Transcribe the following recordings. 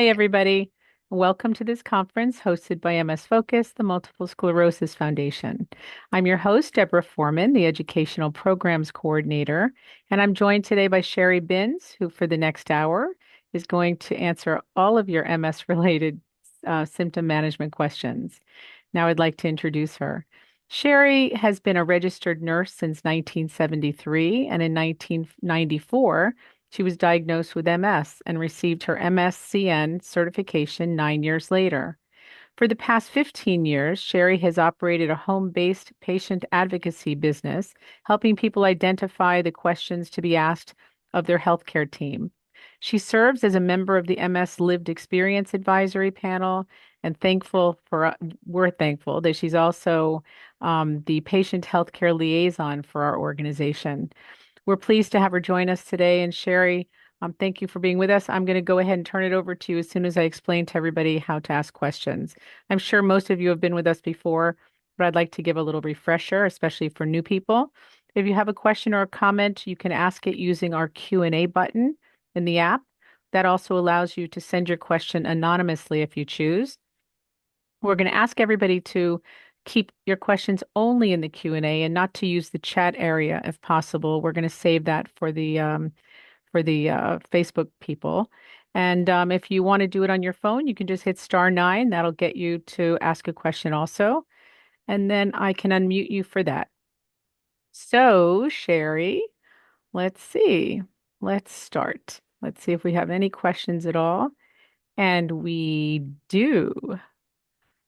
Hey, everybody. Welcome to this conference hosted by MS Focus, the Multiple Sclerosis Foundation. I'm your host, Deborah Foreman, the Educational Programs Coordinator, and I'm joined today by Cherie Binns, who for the next hour is going to answer all of your MS-related symptom management questions. Now I'd like to introduce her. Cherie has been a registered nurse since 1973, and in 1994, she was diagnosed with MS and received her MSCN certification 9 years later. For the past 15 years, Cherie has operated a home-based patient advocacy business, helping people identify the questions to be asked of their healthcare team. She serves as a member of the MS Lived Experience Advisory Panel, and we're thankful that she's also the patient healthcare liaison for our organization. We're pleased to have her join us today. And Cherie, thank you for being with us. I'm going to go ahead and turn it over to you as soon as I explain to everybody how to ask questions. I'm sure most of you have been with us before, but I'd like to give a little refresher, especially for new people. If you have a question or a comment, you can ask it using our Q&A button in the app. That also allows you to send your question anonymously if you choose. We're going to ask everybody to keep your questions only in the Q&A and not to use the chat area if possible. We're going to save that for the Facebook people. And if you want to do it on your phone, you can just hit *9. That'll get you to ask a question also. And then I can unmute you for that. So, Cherie, let's see. Let's start. Let's see if we have any questions at all. And we do.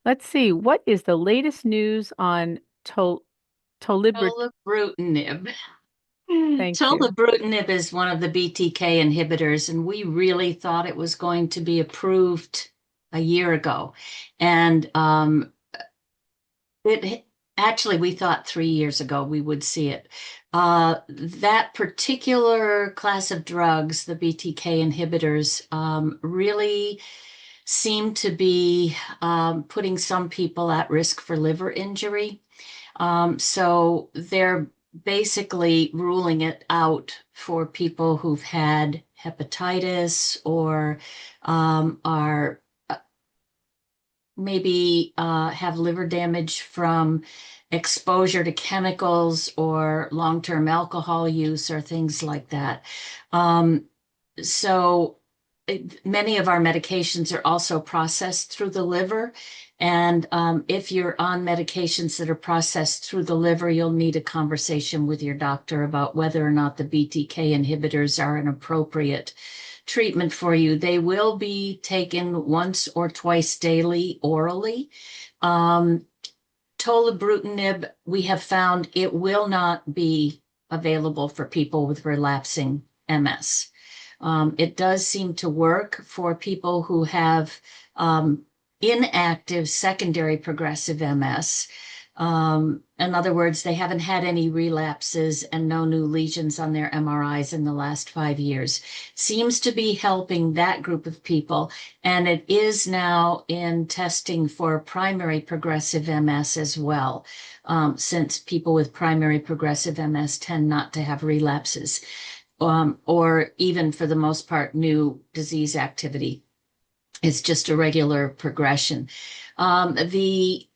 Let's see. What is the latest news on tolibrit? Tolebrutinib. Thank you. Tolebrutinib is one of the BTK inhibitors, and we really thought it was going to be approved a year ago. And it actually, we thought 3 years ago we would see it. That particular class of drugs, the BTK inhibitors, really seem to be putting some people at risk for liver injury. So they're basically ruling it out for people who've had hepatitis or are maybe have liver damage from exposure to chemicals or long-term alcohol use or things like that. Um, so many of our medications are also processed through the liver. And if you're on medications that are processed through the liver, you'll need a conversation with your doctor about whether or not the BTK inhibitors are an appropriate treatment for you. They will be taken once or twice daily orally. Um, Tolebrutinib, we have found it will not be available for people with relapsing MS. It does seem to work for people who have inactive secondary progressive MS. In other words, they haven't had any relapses and no new lesions on their MRIs in the last 5 years. Seems to be helping that group of people. And it is now in testing for primary progressive MS as well, since people with primary progressive MS tend not to have relapses. Or even for the most part, new disease activity. It's just a regular progression. The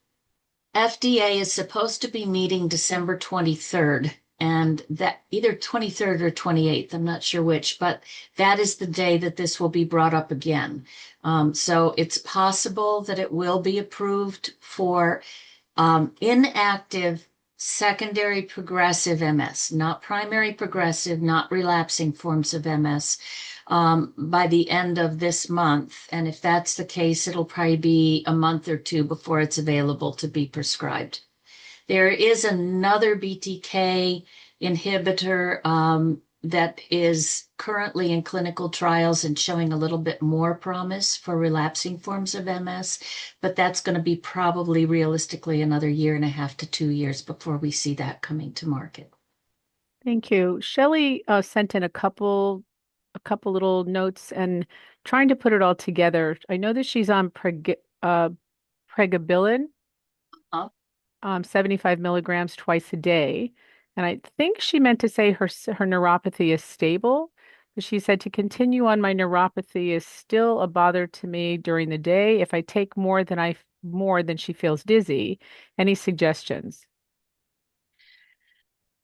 FDA is supposed to be meeting December 23rd, and that either 23rd or 28th, I'm not sure which, but that is the day that this will be brought up again. So it's possible that it will be approved for inactive secondary progressive MS, not primary progressive, not relapsing forms of MS, by the end of this month. And if that's the case, it'll probably be a month or two before it's available to be prescribed. There is another BTK inhibitor that is currently in clinical trials and showing a little bit more promise for relapsing forms of MS, but that's going to be probably realistically another year and a half to 2 years before we see that coming to market. Thank you. Shelley sent in a couple little notes and trying to put it all together. I know that she's on pregabalin, Uh, 75 milligrams twice a day. And I think she meant to say her neuropathy is stable. She said to continue on my neuropathy is still a bother to me during the day. If I take more than she feels dizzy. Any suggestions?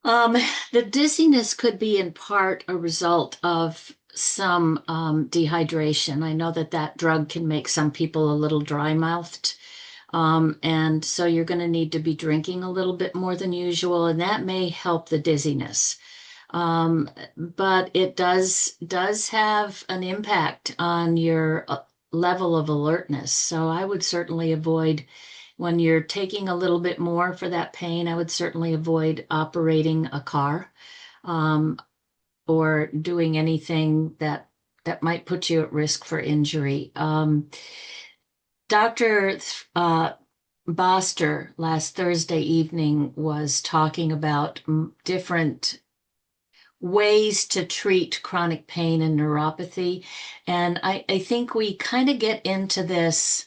Um, the dizziness could be in part a result of some dehydration. I know that that drug can make some people a little dry-mouthed. And so you're going to need to be drinking a little bit more than usual, and that may help the dizziness. But it does have an impact on your level of alertness. So I would certainly avoid when you're taking a little bit more for that pain. I would certainly avoid operating a car, um, or doing anything that might put you at risk for injury. Dr. Boster last Thursday evening was talking about different ways to treat chronic pain and neuropathy. And I think we kind of get into this,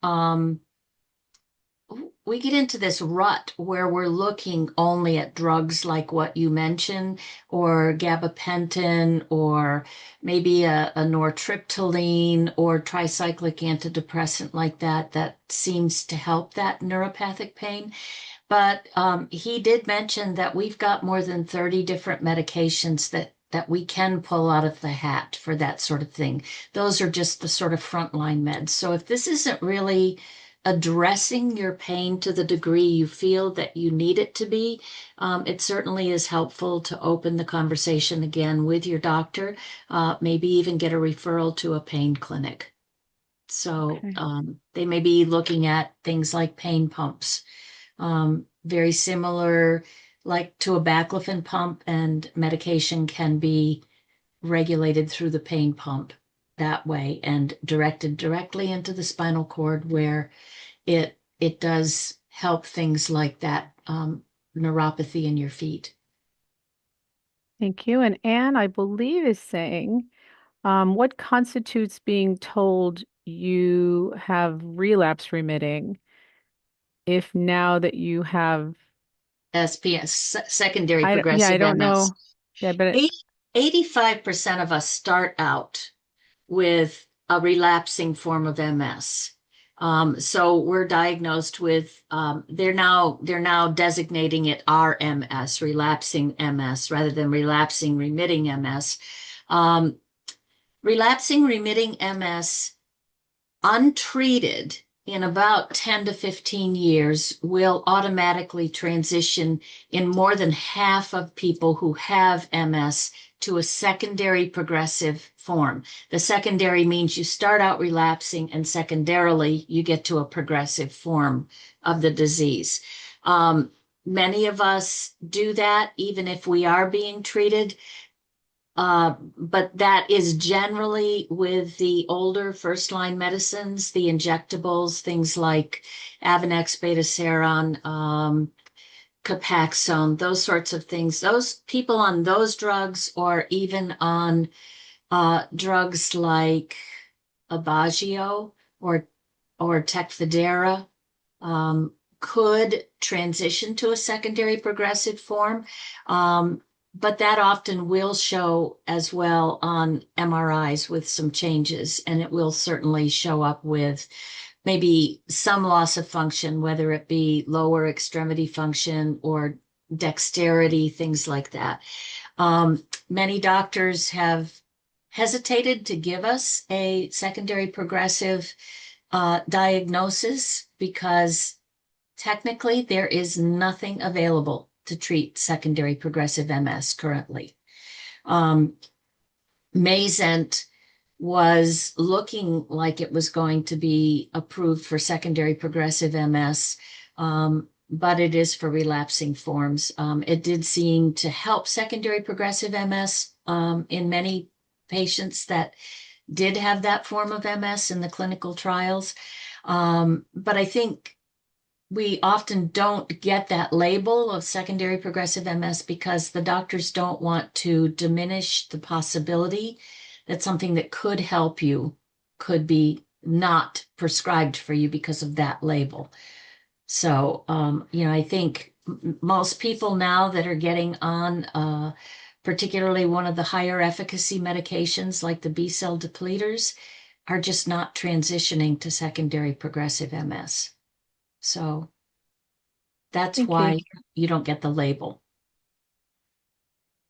um, we get into this rut where we're looking only at drugs like what you mentioned, or gabapentin, or maybe a nortriptyline or tricyclic antidepressant like that, that seems to help that neuropathic pain. But he did mention that we've got more than 30 different medications that we can pull out of the hat for that sort of thing. Those are just the sort of frontline meds. So if this isn't really addressing your pain to the degree you feel that you need it to be, it certainly is helpful to open the conversation again with your doctor, maybe even get a referral to a pain clinic. So Okay. they may be looking at things like pain pumps, very similar like to a baclofen pump, and medication can be regulated through the pain pump that way and directed directly into the spinal cord where it does help things like that, neuropathy in your feet. Thank you. And Anne, I believe, is saying, what constitutes being told you have relapse remitting if now that you have, SPS, secondary yeah, I progressive don't MS. know. Yeah, but 85% of us start out with a relapsing form of MS. So we're diagnosed with, they're now designating it RMS, relapsing MS, rather than relapsing remitting MS. Um, Relapsing remitting MS, untreated, in about 10 to 15 years, will automatically transition in more than half of people who have MS to a secondary progressive form. The secondary means you start out relapsing, and secondarily, you get to a progressive form of the disease. Many of us do that even if we are being treated. But that is generally with the older first line medicines, the injectables, things like Avonex, Betaseron, Copaxone, those sorts of things. Those people on those drugs, or even on drugs like Aubagio or Tecfidera, could transition to a secondary progressive form. But that often will show as well on MRIs with some changes, and it will certainly show up with maybe some loss of function, whether it be lower extremity function or dexterity, things like that. Many doctors have hesitated to give us a secondary progressive diagnosis because technically there is nothing available to treat secondary progressive MS currently. Um, Mayzent was looking like it was going to be approved for secondary progressive MS, but it is for relapsing forms. It did seem to help secondary progressive MS, in many patients that did have that form of MS in the clinical trials. But I think we often don't get that label of secondary progressive MS because the doctors don't want to diminish the possibility that something that could help you could be not prescribed for you because of that label. So, I think most people now that are getting on particularly one of the higher efficacy medications like the B cell depleters, are just not transitioning to secondary progressive MS. So that's Thank you. why you don't get the label.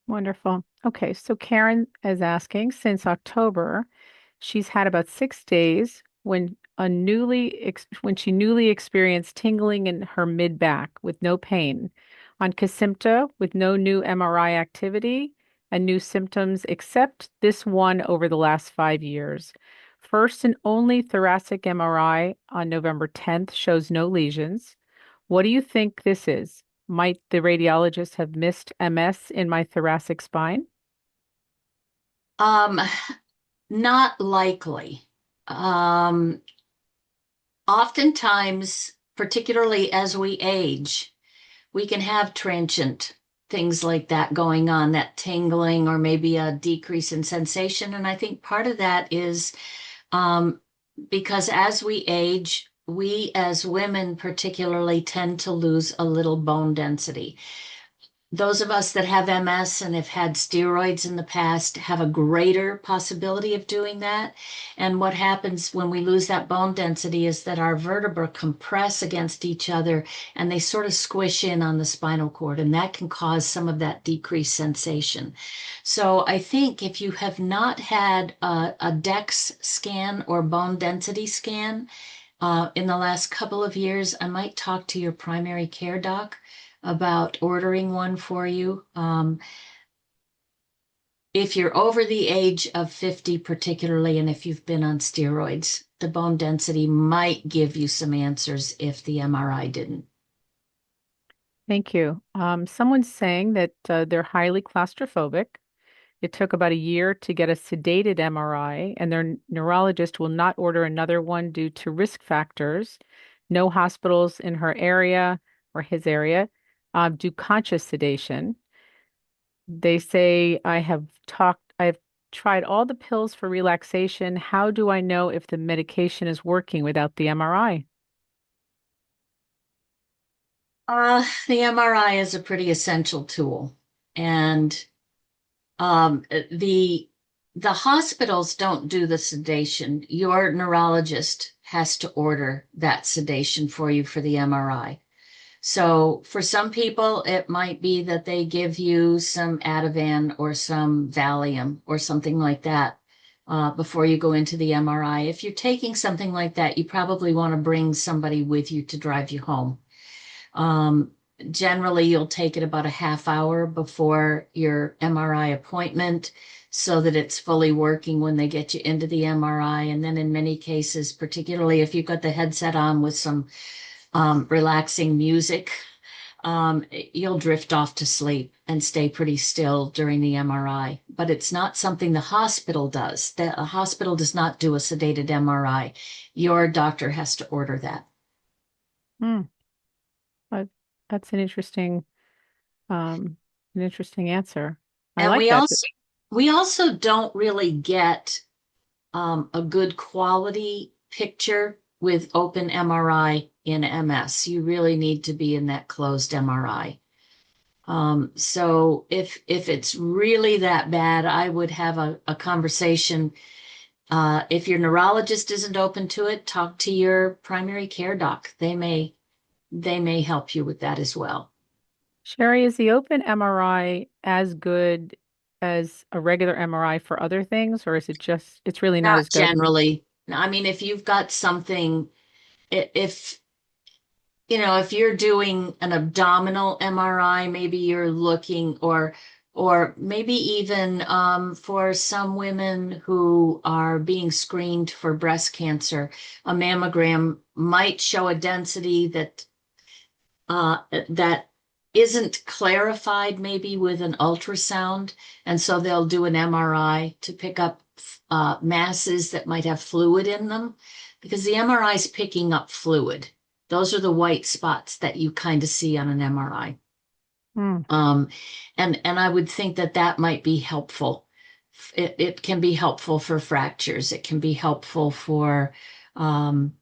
Wonderful. Okay, so Karen is asking, since October, she's had about 6 days when she newly experienced tingling in her mid back with no pain, on Kesimpta with no new MRI activity and new symptoms except this one over the last 5 years. First and only thoracic MRI on November 10th shows no lesions. What do you think this is? Might the radiologist have missed MS in my thoracic spine? Um, Not likely. Um, Oftentimes, particularly as we age, we can have transient things like that going on, that tingling or maybe a decrease in sensation. And I think part of that is um, because as we age, we as women particularly tend to lose a little bone density. Those of us that have MS and have had steroids in the past have a greater possibility of doing that. And what happens when we lose that bone density is that our vertebrae compress against each other and they sort of squish in on the spinal cord, and that can cause some of that decreased sensation. So I think if you have not had a DEX scan or bone density scan, in the last couple of years, I might talk to your primary care doc about ordering one for you. If you're over the age of 50, particularly, and if you've been on steroids, the bone density might give you some answers if the MRI didn't. Thank you. Someone's saying that they're highly claustrophobic. It took about a year to get a sedated MRI, and their neurologist will not order another one due to risk factors. No hospitals in her area or his area do conscious sedation. They say, I've tried all the pills for relaxation. How do I know if the medication is working without the MRI? The MRI is a pretty essential tool, and um, the the hospitals don't do the sedation. Your neurologist has to order that sedation for you for the MRI. So for some people, it might be that they give you some Ativan or some Valium or something like that before you go into the MRI. If you're taking something like that, you probably want to bring somebody with you to drive you home. Um, Generally, you'll take it about a half hour before your MRI appointment so that it's fully working when they get you into the MRI. And then in many cases, particularly if you've got the headset on with some relaxing music, you'll drift off to sleep and stay pretty still during the MRI. But it's not something the hospital does. The hospital does not do a sedated MRI. Your doctor has to order that. Hmm. uh, that's um, an interesting answer. I And like that. we also don't really get a good quality picture with open MRI in MS. You really need to be in that closed MRI. So if it's really that bad, I would have a conversation. If your neurologist isn't open to it, talk to your primary care doc. They may help you with that as well. Sherry, is the open MRI as good as a regular MRI for other things, or is it's really not Not as good? generally. I mean, if you've got something, if if you're doing an abdominal MRI, maybe you're looking, or maybe even for some women who are being screened for breast cancer, a mammogram might show a density that isn't clarified maybe with an ultrasound, and so they'll do an MRI to pick up masses that might have fluid in them, because the MRI is picking up fluid. Those are the white spots that you kind of see on an MRI. Hmm. Um, and I would think that that might be helpful. It can be helpful for fractures. It can be helpful for um,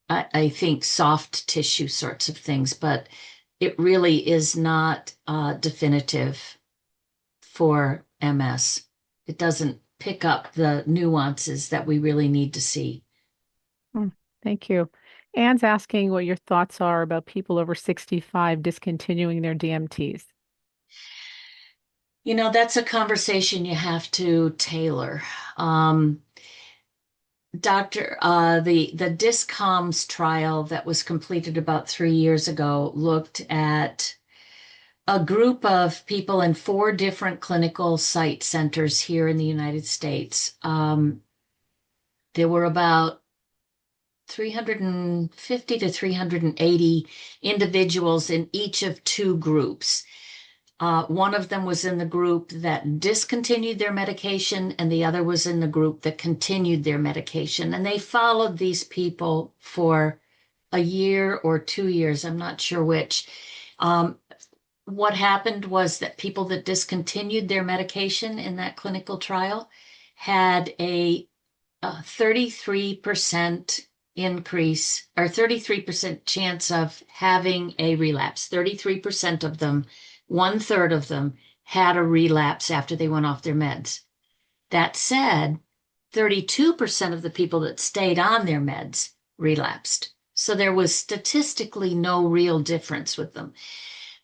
I think soft tissue sorts of things, but it really is not definitive for MS. It doesn't pick up the nuances that we really need to see. Mm, thank you. Anne's asking what your thoughts are about people over 65 discontinuing their DMTs. That's a conversation you have to tailor. Um, the DISCOMS trial that was completed about 3 years ago looked at a group of people in four different clinical site centers here in the United States. There were about 350 to 380 individuals in each of two groups. One of them was in the group that discontinued their medication, and the other was in the group that continued their medication. And they followed these people for a year or 2 years, I'm not sure which. Um, what happened was that people that discontinued their medication in that clinical trial had a 33% increase or 33% chance of having a relapse. 33% of them, one third of them, had a relapse after they went off their meds. That said, 32% of the people that stayed on their meds relapsed. So there was statistically no real difference with them.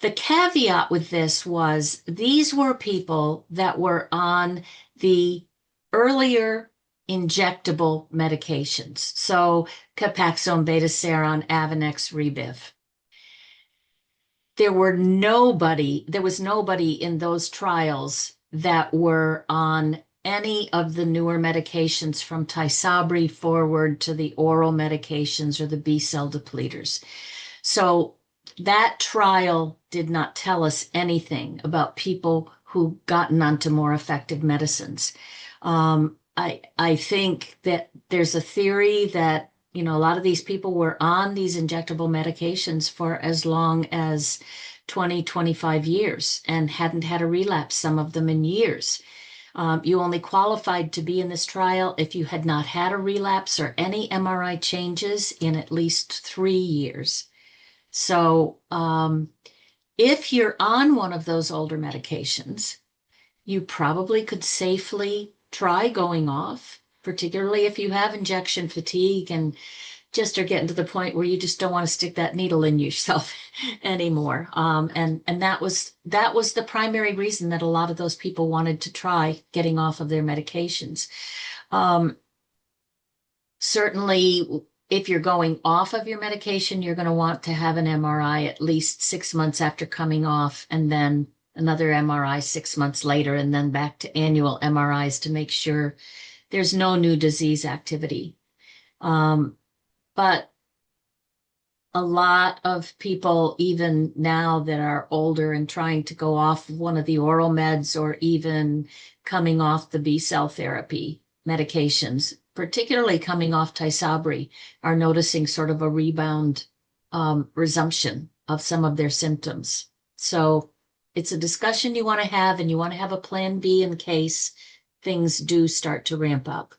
The caveat with this was these were people that were on the earlier injectable medications. So Copaxone, Betaseron, Avonex, Rebif. There was nobody in those trials that were on any of the newer medications from Tysabri forward to the oral medications or the B cell depleters. So that trial did not tell us anything about people who gotten onto more effective medicines. I think that there's a theory that a lot of these people were on these injectable medications for as long as 20, 25 years and hadn't had a relapse, some of them in years. You only qualified to be in this trial if you had not had a relapse or any MRI changes in at least 3 years. So, if you're on one of those older medications, you probably could safely try going off, particularly if you have injection fatigue and just are getting to the point where you just don't want to stick that needle in yourself anymore. And that was the primary reason that a lot of those people wanted to try getting off of their medications. Um, Certainly, if you're going off of your medication, you're going to want to have an MRI at least 6 months after coming off, and then another MRI 6 months later, and then back to annual MRIs to make sure there's no new disease activity. But a lot of people, even now that are older and trying to go off one of the oral meds or even coming off the B cell therapy medications, particularly coming off Tysabri, are noticing sort of a rebound resumption of some of their symptoms. So it's a discussion you want to have, and you want to have a plan B in case things do start to ramp up.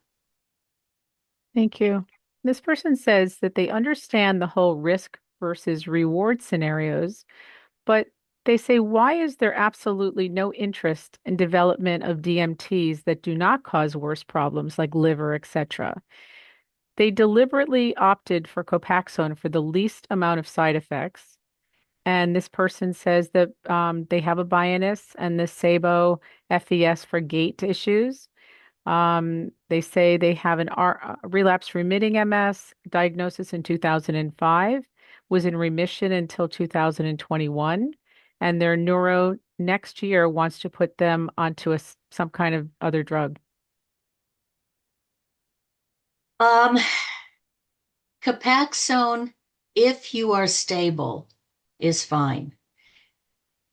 Thank you. This person says that they understand the whole risk versus reward scenarios, but they say, why is there absolutely no interest in development of DMTs that do not cause worse problems like liver, etc.? They deliberately opted for Copaxone for the least amount of side effects. And this person says that they have a bias and the Sabo FES for gait issues. They say they have an relapse remitting MS diagnosis in 2005, was in remission until 2021, and their neuro next year wants to put them onto some kind of other drug. Um, Copaxone, if you are stable, is fine.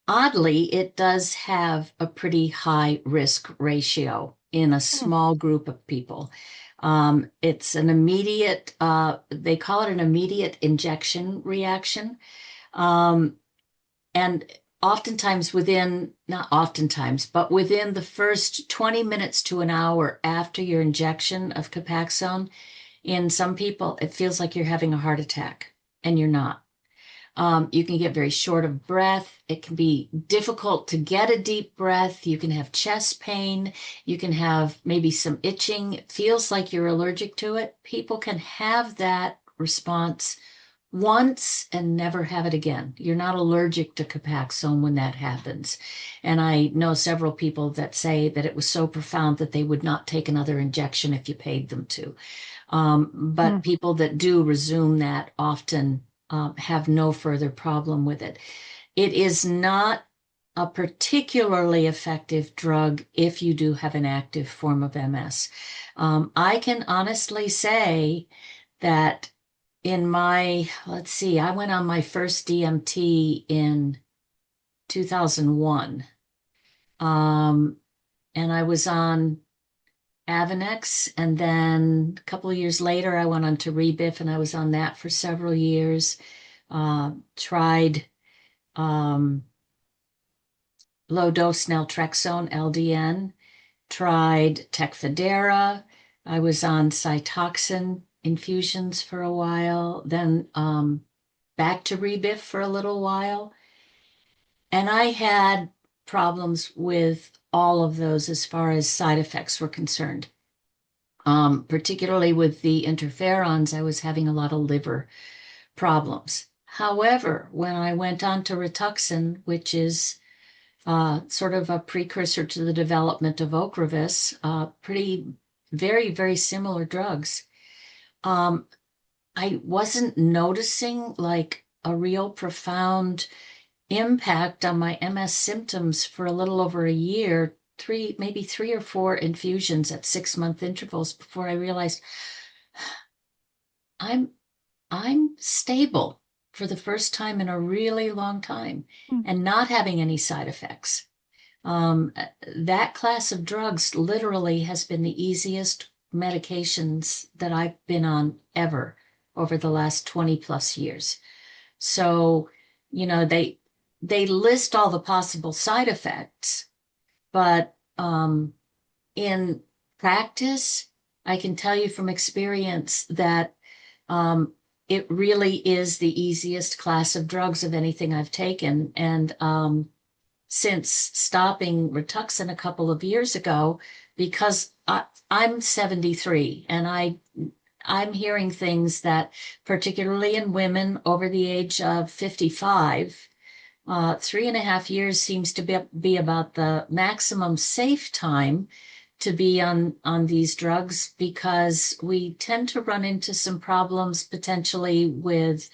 Oddly, it does have a pretty high risk ratio in a Hmm. small group of people. It's an immediate, they call it an immediate injection reaction. Um, and oftentimes not oftentimes, but within the first 20 minutes to an hour after your injection of Copaxone, in some people, it feels like you're having a heart attack, and you're not. You can get very short of breath. It can be difficult to get a deep breath. You can have chest pain. You can have maybe some itching. It feels like you're allergic to it. People can have that response once and never have it again. You're not allergic to Copaxone when that happens. And I know several people that say that it was so profound that they would not take another injection if you paid them to. But Mm. people that do resume that often have no further problem with it. It is not a particularly effective drug if you do have an active form of MS. I can honestly say that in my, let's see, I went on my first DMT in 2001. And I was on Avonex, and then a couple of years later, I went on to Rebif, and I was on that for several years. Tried low dose naltrexone, LDN, tried Tecfidera. I was on Cytoxin infusions for a while, then back to Rebif for a little while. And I had problems with all of those as far as side effects were concerned. Particularly with the interferons, I was having a lot of liver problems. However, when I went on to Rituxan, which is sort of a precursor to the development of Ocrevus, very, very similar drugs, um, I wasn't noticing like a real profound impact on my MS symptoms for a little over a year, maybe 3 or 4 infusions at 6-month intervals before I realized I'm I'm stable for the first time in a really long time Mm. and not having any side effects. Um, that class of drugs literally has been the easiest medications that I've been on ever over the last 20 plus years. So, they list all the possible side effects, but in practice, I can tell you from experience that um, it really is the easiest class of drugs of anything I've taken. And since stopping Rituxan a couple of years ago, because I'm 73 and I'm hearing things that, particularly in women over the age of 55, 3.5 years seems to be about the maximum safe time to be on these drugs because we tend to run into some problems potentially with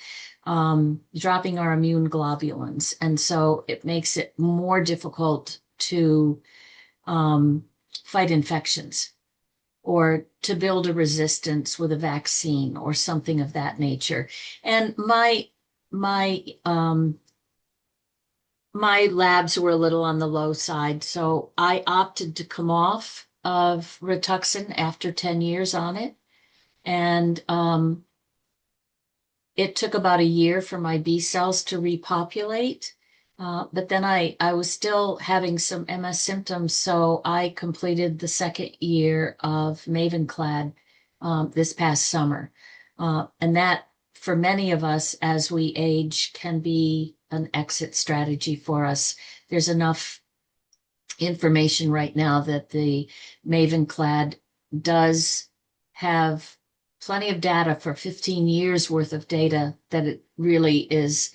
dropping our immune globulins. And so it makes it more difficult to um, fight infections or to build a resistance with a vaccine or something of that nature. And my labs were a little on the low side, so I opted to come off of Rituxan after 10 years on it. And it took about a year for my B cells to repopulate. But then I was still having some MS symptoms, so I completed the second year of Mavenclad this past summer. And that, for many of us as we age, can be an exit strategy for us. There's enough information right now that the Mavenclad does have plenty of data for 15 years worth of data that it really is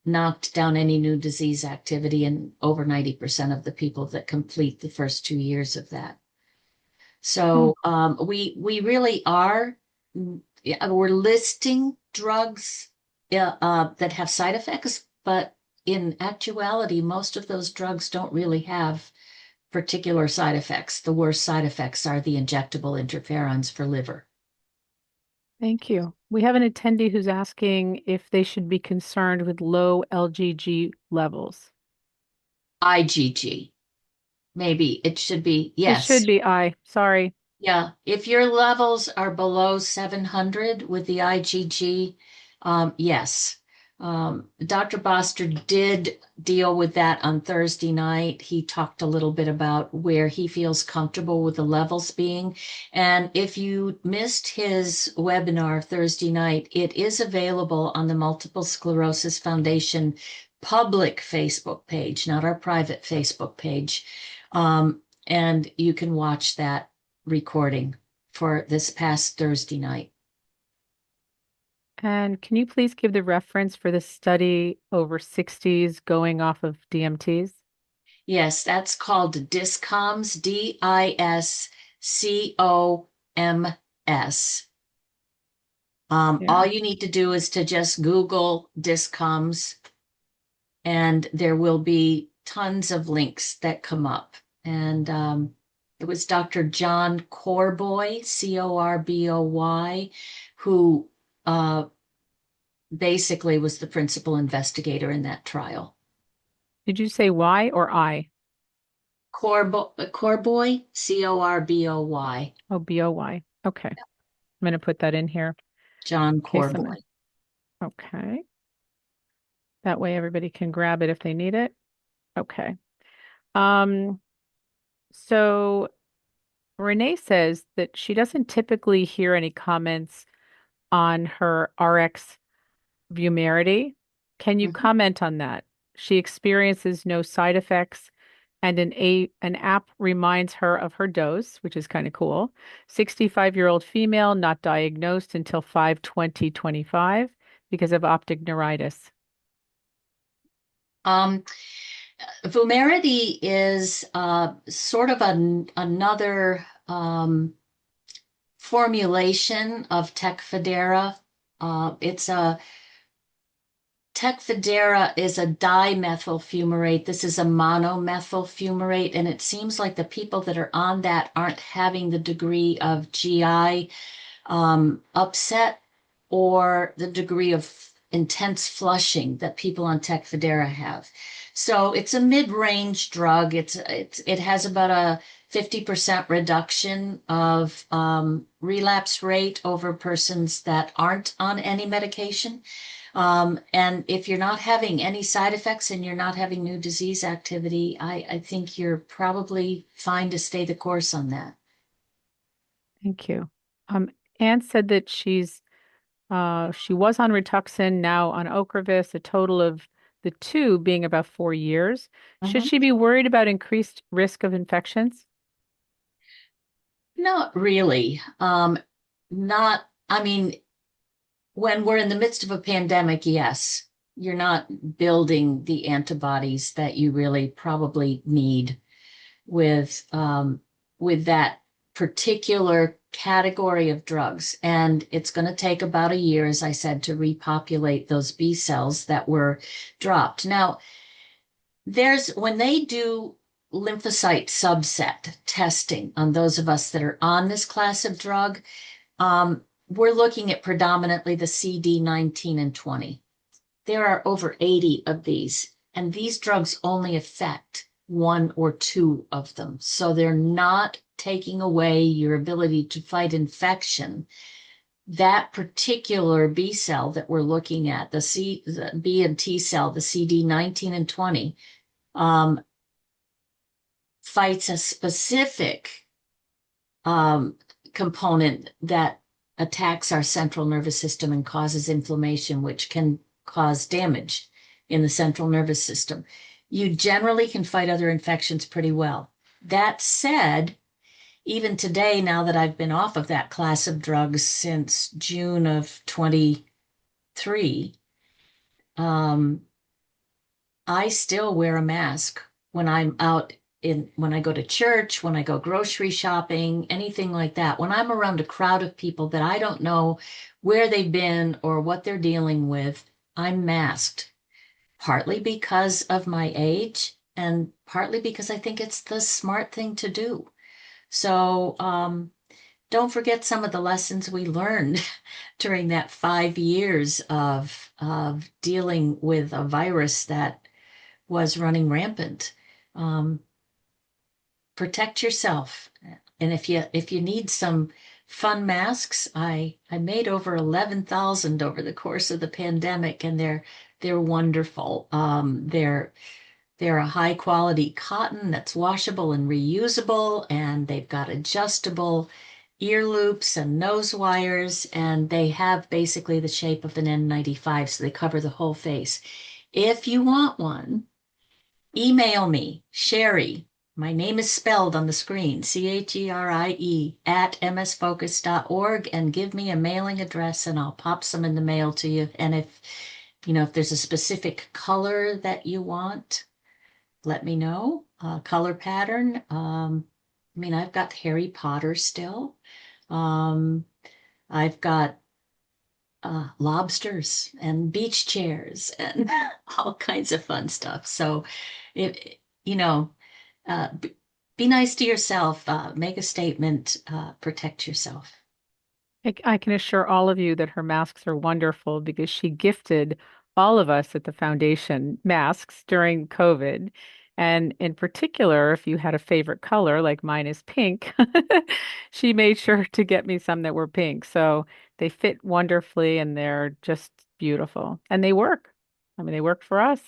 knocked down any new disease activity in over 90% of the people that complete the first 2 years of that. Mm. So we really are, yeah, we're listing drugs that have side effects, but in actuality, most of those drugs don't really have particular side effects. The worst side effects are the injectable interferons for liver. Thank you. We have an attendee who's asking if they should be concerned with low LGG levels. IgG, maybe it should be, It should yes. be I. Sorry. Yeah, if your levels are below 700 with the IgG, yes. Dr. Boster did deal with that on Thursday night. He talked a little bit about where he feels comfortable with the levels being. And if you missed his webinar Thursday night, it is available on the Multiple Sclerosis Foundation public Facebook page, not our private Facebook page. And you can watch that recording for this past Thursday night. And can you please give the reference for the study over 60s going off of DMTs? Yes, that's called DISCOMS, DISCOMS. Yeah. All you need to do is to just Google DISCOMS, and there will be tons of links that come up. And it was Dr. John Corboy, Corboy, who basically was the principal investigator in that trial. Did you say Y or I? Corboy, Corboy. Oh, BOY. Okay. I'm going to put that in here John in case Corboy. okay. That way everybody can grab it if they need it. Okay. Um, so Renee says that she doesn't typically hear any comments on her RX Vumerity. Can you Mhm. comment on that? She experiences no side effects, and an app reminds her of her dose, which is kind of cool. 65-year-old female, not diagnosed until 5/20/25 because of optic neuritis. Um, Vumerity is sort of another formulation of Tecfidera. It's a Tecfidera is a dimethyl fumarate. This is a monomethyl fumarate, and it seems like the people that are on that aren't having the degree of GI upset or the degree of intense flushing that people on Tecfidera have. So it's a mid-range drug. It has about a 50% reduction of relapse rate over persons that aren't on any medication. And if you're not having any side effects and you're not having new disease activity, I think you're probably fine to stay the course on that. Thank you. Anne said that she was on Rituxan, now on Ocrevus, a total of the two being about 4 years. Should Mhm. she be worried about increased risk of infections? Not really. I mean, when we're in the midst of a pandemic, yes, you're not building the antibodies that you really probably need with that particular category of drugs. And it's going to take about a year, as I said, to repopulate those B cells that were dropped. Now, when they do lymphocyte subset testing on those of us that are on this class of drug, we're looking at predominantly the CD19 and 20. There are over 80 of these, and these drugs only affect one or two of them. So they're not taking away your ability to fight infection. That particular B cell that we're looking at, the B and T cell, the CD19 and 20, um, fights a specific um, component that attacks our central nervous system and causes inflammation, which can cause damage in the central nervous system. You generally can fight other infections pretty well. That said, even today, now that I've been off of that class of drugs since June of 23, um, I still wear a mask when I'm out when I go to church, when I go grocery shopping, anything like that. When I'm around a crowd of people that I don't know where they've been or what they're dealing with, I'm masked, partly because of my age and partly because I think it's the smart thing to do. So, don't forget some of the lessons we learned during that 5 years of dealing with a virus that was running rampant. Um, Protect yourself. And if you need some fun masks, I made over 11,000 over the course of the pandemic, and they're They're wonderful. They're a high quality cotton that's washable and reusable, and they've got adjustable ear loops and nose wires, and they have basically the shape of an N95, so they cover the whole face. If you want one, email me, Cherie. My name is spelled on the screen, Cherie at msfocus.org, and give me a mailing address and I'll pop some in the mail to you. And if there's a specific color that you want, let me know. Color pattern. I've got Harry Potter still. Um, I've got lobsters and beach chairs and all kinds of fun stuff. So, it, you know, be nice to yourself, make a statement, protect yourself. I can assure all of you that her masks are wonderful because she gifted all of us at the foundation masks during COVID. And in particular, if you had a favorite color, like mine is pink, she made sure to get me some that were pink. So they fit wonderfully and they're just beautiful. And they work. I mean, they work for us.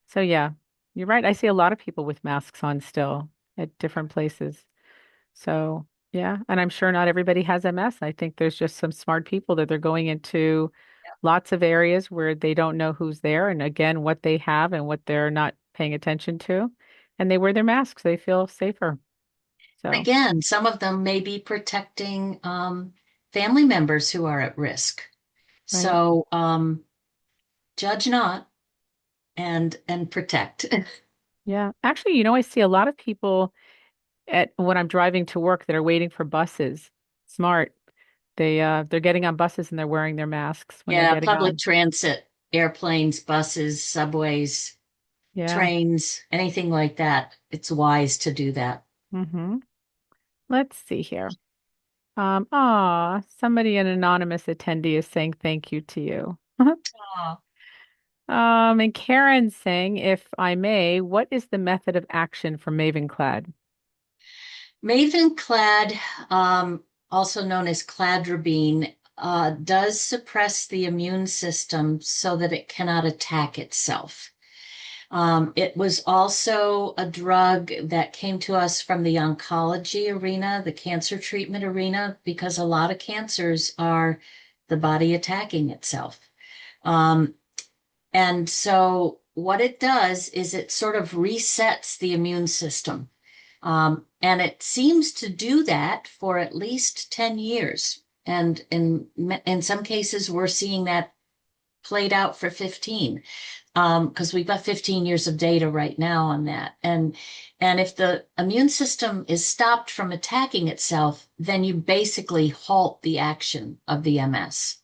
So yeah, you're right. I see a lot of people with masks on still at different places. So, yeah, and I'm sure not everybody has MS. I think there's just some smart people that they're going into lots of areas where they don't know who's there and again, what they have and what they're not paying attention to. And they wear their masks. They feel safer. So, Again, some of them may be protecting family members who are at risk. right. So judge not and protect. Yeah. Actually, I see a lot of people at when I'm driving to work that are waiting for buses. Smart. They're getting on buses and they're wearing their masks when they're Yeah, getting public on. transit, airplanes, buses, subways, Yeah. trains, anything like that. It's wise to do that. Mm-hmm. Let's see here. Somebody, an anonymous attendee is saying thank you to you. Oh. And Karen's saying, if I may, what is the method of action for Mavenclad? Mavenclad, also known as cladribine, does suppress the immune system so that it cannot attack itself. It was also a drug that came to us from the oncology arena, the cancer treatment arena, because a lot of cancers are the body attacking itself. Um, and so what it does is it sort of resets the immune system. And it seems to do that for at least 10 years. And in some cases, we're seeing that played out for 15, because we've got 15 years of data right now on that. And if the immune system is stopped from attacking itself, then you basically halt the action of the MS.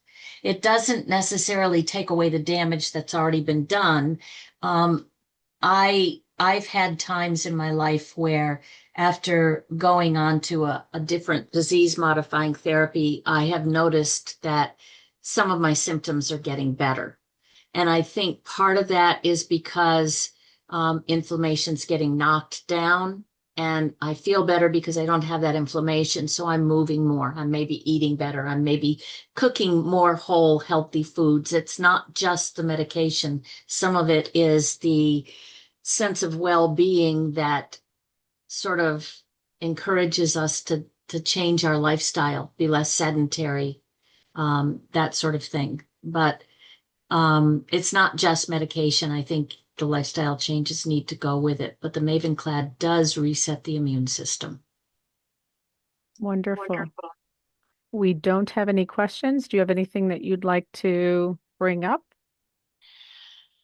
It doesn't necessarily take away the damage that's already been done. Um, I've had times in my life where after going on to a different disease modifying therapy, I have noticed that some of my symptoms are getting better. And I think part of that is because inflammation's getting knocked down. And I feel better because I don't have that inflammation. So I'm moving more. I'm maybe eating better. I'm maybe cooking more whole, healthy foods. It's not just the medication. Some of it is the sense of well-being that sort of encourages us to change our lifestyle, be less sedentary, that sort of thing. But it's not just medication. I think the lifestyle changes need to go with it, but the Mavenclad does reset the immune system. Wonderful. We don't have any questions. Do you have anything that you'd like to bring up?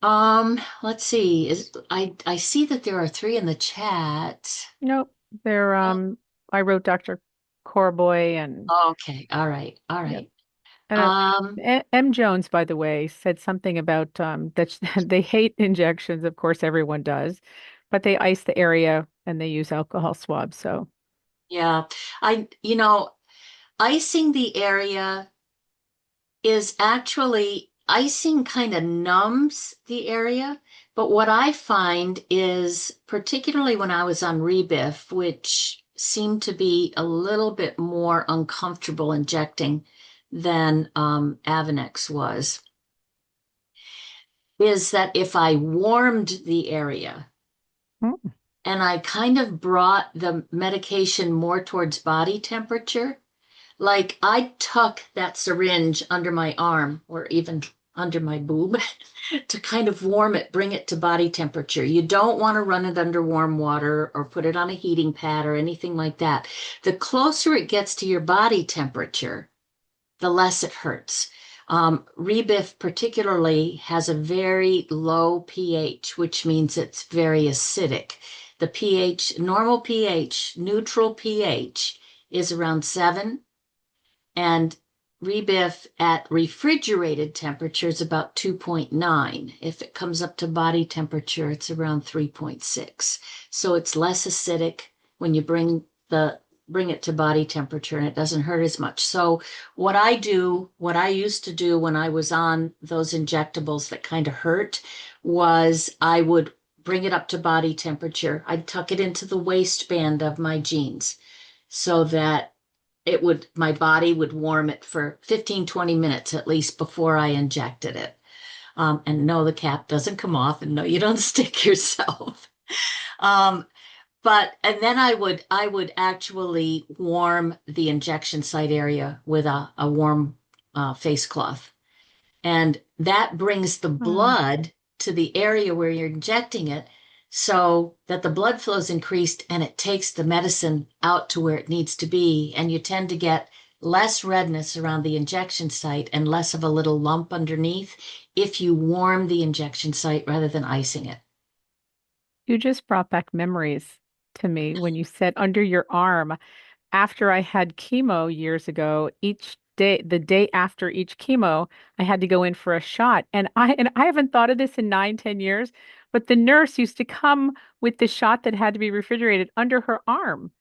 Let's see. I see that there are three in the chat. Nope. They're I wrote Dr. Corboy and Okay, all right, all yep. right. And Um, M. Jones, by the way, said something about that they hate injections. Of course, everyone does, but they ice the area and they use alcohol swabs. So, yeah, icing the area is actually icing kind of numbs the area. But what I find is, particularly when I was on Rebif, which seemed to be a little bit more uncomfortable injecting than Avonex was, is that if I warmed the area Mm. and I kind of brought the medication more towards body temperature, like I tuck that syringe under my arm or even under my boob to kind of warm it, bring it to body temperature. You don't want to run it under warm water or put it on a heating pad or anything like that. The closer it gets to your body temperature, the less it hurts. Rebiff particularly has a very low pH, which means it's very acidic. The pH, normal pH, neutral pH is around 7, and rebiff at refrigerated temperature is about 2.9. If it comes up to body temperature, it's around 3.6. So it's less acidic when you bring it to body temperature, and it doesn't hurt as much. So what I used to do when I was on those injectables that kind of hurt was I would bring it up to body temperature. I'd tuck it into the waistband of my jeans so that my body would warm it for 15, 20 minutes at least before I injected it. And no, the cap doesn't come off, and no, you don't stick yourself. Um, and then I would actually warm the injection site area with a warm face cloth. And that brings the Mm. blood to the area where you're injecting it so that the blood flow is increased and it takes the medicine out to where it needs to be. And you tend to get less redness around the injection site and less of a little lump underneath if you warm the injection site rather than icing it. You just brought back memories to me when you said under your arm. After I had chemo years ago, each day, the day after each chemo, I had to go in for a shot. And I haven't thought of this in 9, 10 years, but the nurse used to come with the shot that had to be refrigerated under her arm.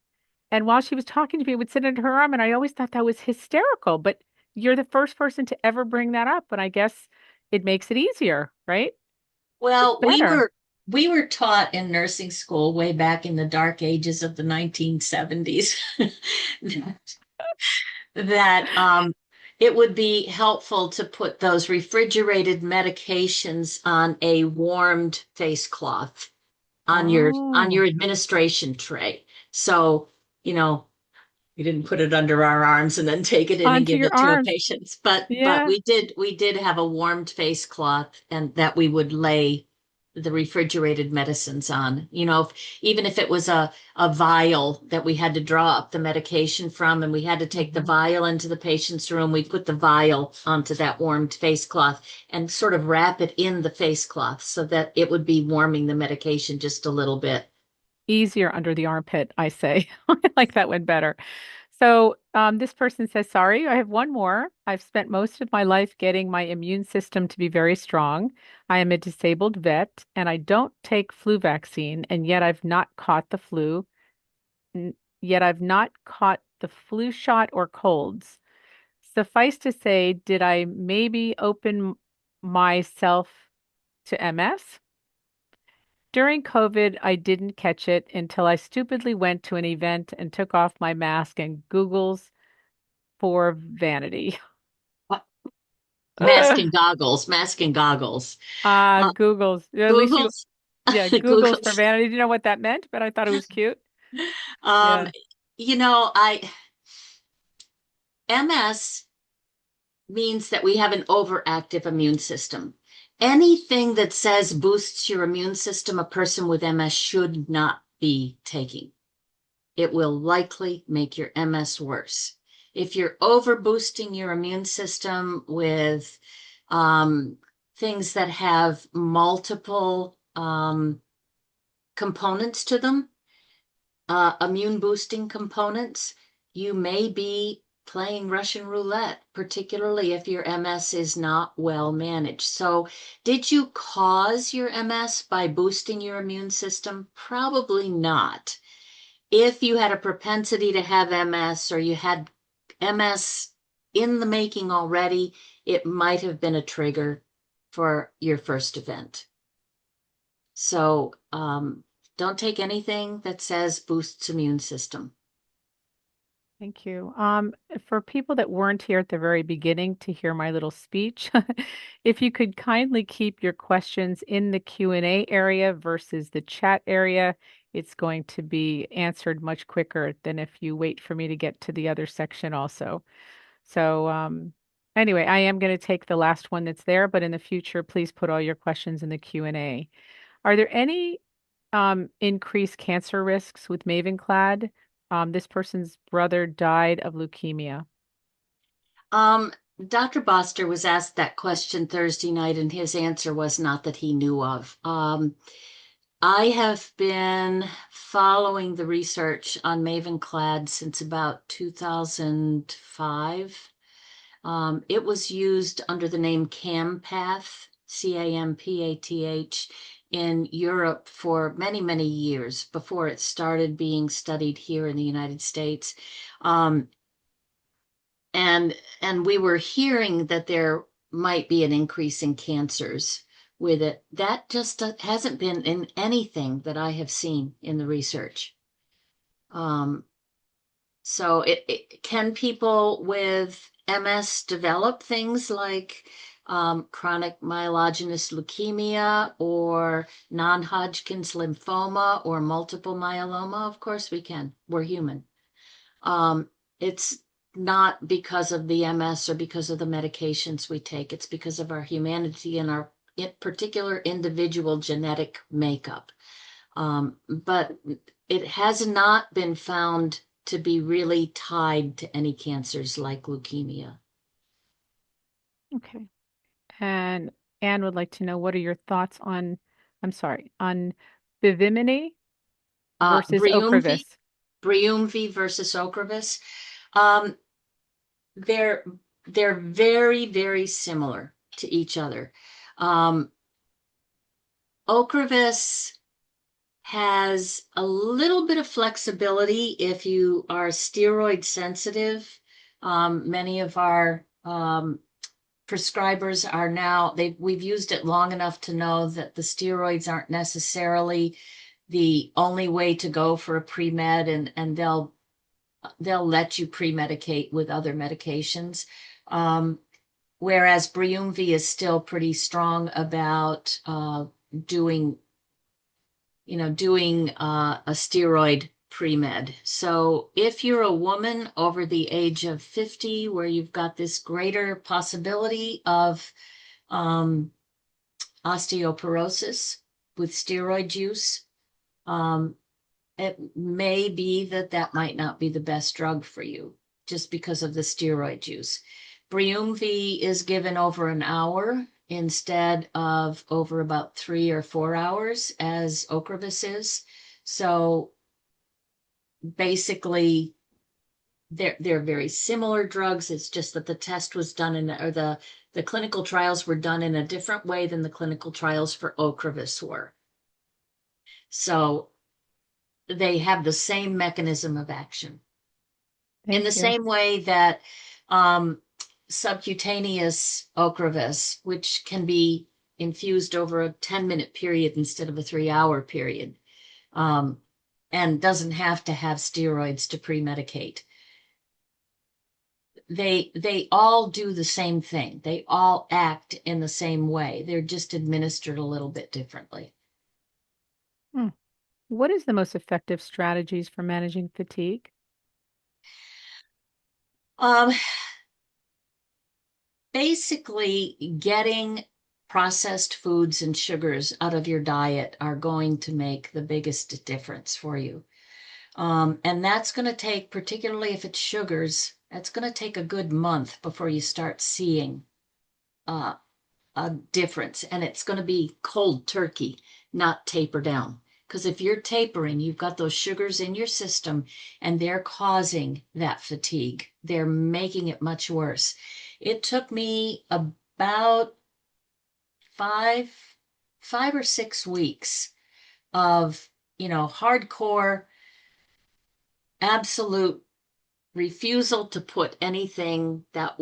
And while she was talking to me, it would sit under her arm, and I always thought that was hysterical. But you're the first person to ever bring that up, and I guess it makes it easier, right? It's Well, better. we were taught in nursing school way back in the dark ages of the 1970s that it would be helpful to put those refrigerated medications on a warmed face cloth on Oh, your administration tray. So, you know, we didn't put it under our arms and then take it in and onto give your it to a arms. patient. But Yeah. we did have a warmed face cloth and that we would lay the refrigerated medicines on. Even if it was a vial that we had to draw up the medication from and we had to take the Mhm. vial into the patient's room, we put the vial onto that warmed face cloth and sort of wrap it in the face cloth so that it would be warming the medication just a little bit. Easier under the armpit, I say. I like that one better. So, this person says, sorry, I have one more. I've spent most of my life getting my immune system to be very strong. I am a disabled vet and I don't take flu vaccine, and yet I've not caught the flu, yet I've not caught the flu shot or colds. Suffice to say, did I maybe open myself to MS? During COVID, I didn't catch it until I stupidly went to an event and took off my mask and Google's for vanity. Mask and goggles. Uh, Google's. At least you, Google's, yeah, Google's for Google's. vanity. Didn't know what that meant, but I thought it was cute. Um, Yeah. I MS means that we have an overactive immune system. Anything that says boosts your immune system, a person with MS should not be taking. It will likely make your MS worse. If you're over boosting your immune system with um, things that have multiple components to them, immune boosting components, you may be playing Russian roulette, particularly if your MS is not well managed. So, did you cause your MS by boosting your immune system? Probably not. If you had a propensity to have MS or you had MS in the making already, it might have been a trigger for your first event. So don't take anything that says boosts immune system. Thank you. For people that weren't here at the very beginning to hear my little speech, if you could kindly keep your questions in the Q&A area versus the chat area, it's going to be answered much quicker than if you wait for me to get to the other section also. So, anyway, I am going to take the last one that's there, but in the future, please put all your questions in the Q&A. Are there any increased cancer risks with Mavenclad? This person's brother died of leukemia. Um, Dr. Boster was asked that question Thursday night, and his answer was not that he knew of. I have been following the research on Mavenclad since about 2005. It was used under the name Campath, Campath, in Europe for many, many years before it started being studied here in the United States. Um, and we were hearing that there might be an increase in cancers with it. That just hasn't been in anything that I have seen in the research. Um, so can people with MS develop things like chronic myelogenous leukemia or non-Hodgkin's lymphoma or multiple myeloma? Of course we can. We're human. It's not because of the MS or because of the medications we take. It's because of our humanity and our particular individual genetic makeup. But it has not been found to be really tied to any cancers like leukemia. Okay. And Anne would like to know what are your thoughts on, I'm sorry, on Bivimini versus Briumvi, Ocrevus? Briumvi versus Ocrevus. Um, they're they're very, very similar to each other. Um, Ocrevus has a little bit of flexibility if you are steroid sensitive. Many of our prescribers are now, we've used it long enough to know that the steroids aren't necessarily the only way to go for a pre-med, and they'll let you pre-medicate with other medications. Whereas Briumvi is still pretty strong about doing a steroid pre-med. So if you're a woman over the age of 50, where you've got this greater possibility of um, osteoporosis with steroid use, um, it may be that that might not be the best drug for you just because of the steroid use. Briumvi is given over an hour instead of over about 3 or 4 hours as Ocrevus is. So basically, they're very similar drugs. It's just that the test was done or the clinical trials were done in a different way than the clinical trials for Ocrevus were. So they have the same mechanism of action. In the Thank you. same way that um, subcutaneous Ocrevus, which can be infused over a 10-minute period instead of a 3-hour period, um, and doesn't have to have steroids to pre-medicate. They all do the same thing. They all act in the same way. They're just administered a little bit differently. Hmm. What is the most effective strategies for managing fatigue? Um, Basically, getting processed foods and sugars out of your diet are going to make the biggest difference for you. And that's going to take, particularly if it's sugars, that's going to take a good month before you start seeing uh, a difference. And it's going to be cold turkey, not taper down. Because if you're tapering, you've got those sugars in your system and they're causing that fatigue. They're making it much worse. It took me about five, 5 or 6 weeks of, hardcore, absolute refusal to put anything that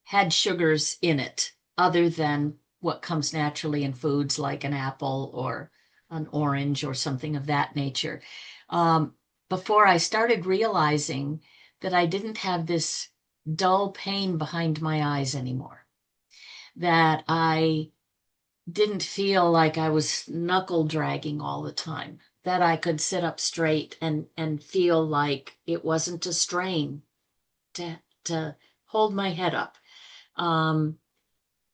had sugars in it other than what comes naturally in foods like an apple or an orange or something of that nature. Um, before I started realizing that I didn't have this dull pain behind my eyes anymore, that I didn't feel like I was knuckle dragging all the time, that I could sit up straight and feel like it wasn't a strain to hold my head up,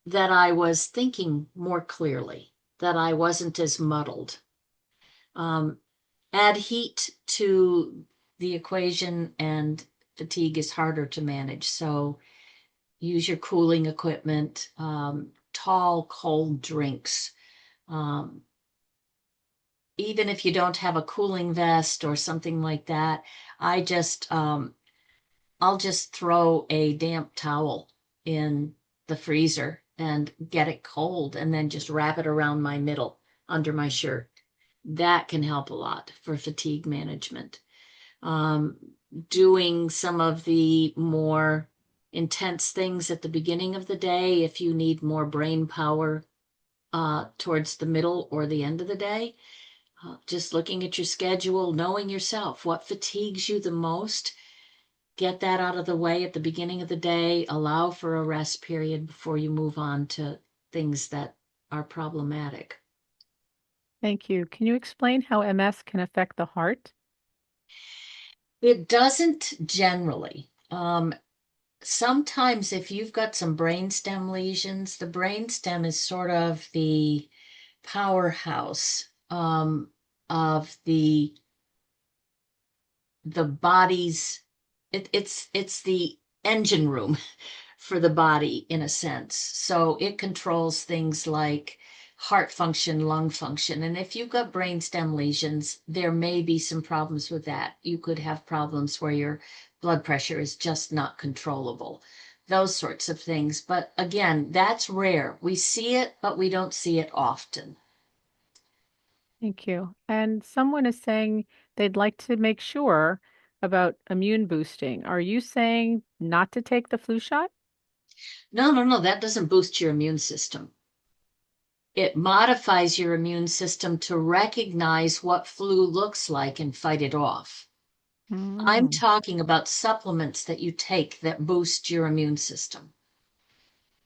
that I was thinking more clearly, that I wasn't as muddled. Um, Add heat to the equation, and fatigue is harder to manage. So use your cooling equipment, tall, cold drinks. Um, Even if you don't have a cooling vest or something like that, I just I'll just throw a damp towel in the freezer and get it cold and then just wrap it around my middle under my shirt. That can help a lot for fatigue management. Um, Doing some of the more intense things at the beginning of the day, if you need more brain power towards the middle or the end of the day, just looking at your schedule, knowing yourself, what fatigues you the most, get that out of the way at the beginning of the day, allow for a rest period before you move on to things that are problematic. Thank you. Can you explain how MS can affect the heart? It doesn't generally. Sometimes if you've got some brainstem lesions, the brainstem is sort of the powerhouse of the body's it's the engine room for the body in a sense. So it controls things like heart function, lung function. And if you've got brainstem lesions, there may be some problems with that. You could have problems where your blood pressure is just not controllable, those sorts of things. But again, that's rare. We see it, but we don't see it often. Thank you. And someone is saying they'd like to make sure about immune boosting. Are you saying not to take the flu shot? No, no, no, that doesn't boost your immune system. It modifies your immune system to recognize what flu looks like and fight it off. I'm Mm, talking about supplements that you take that boost your immune system.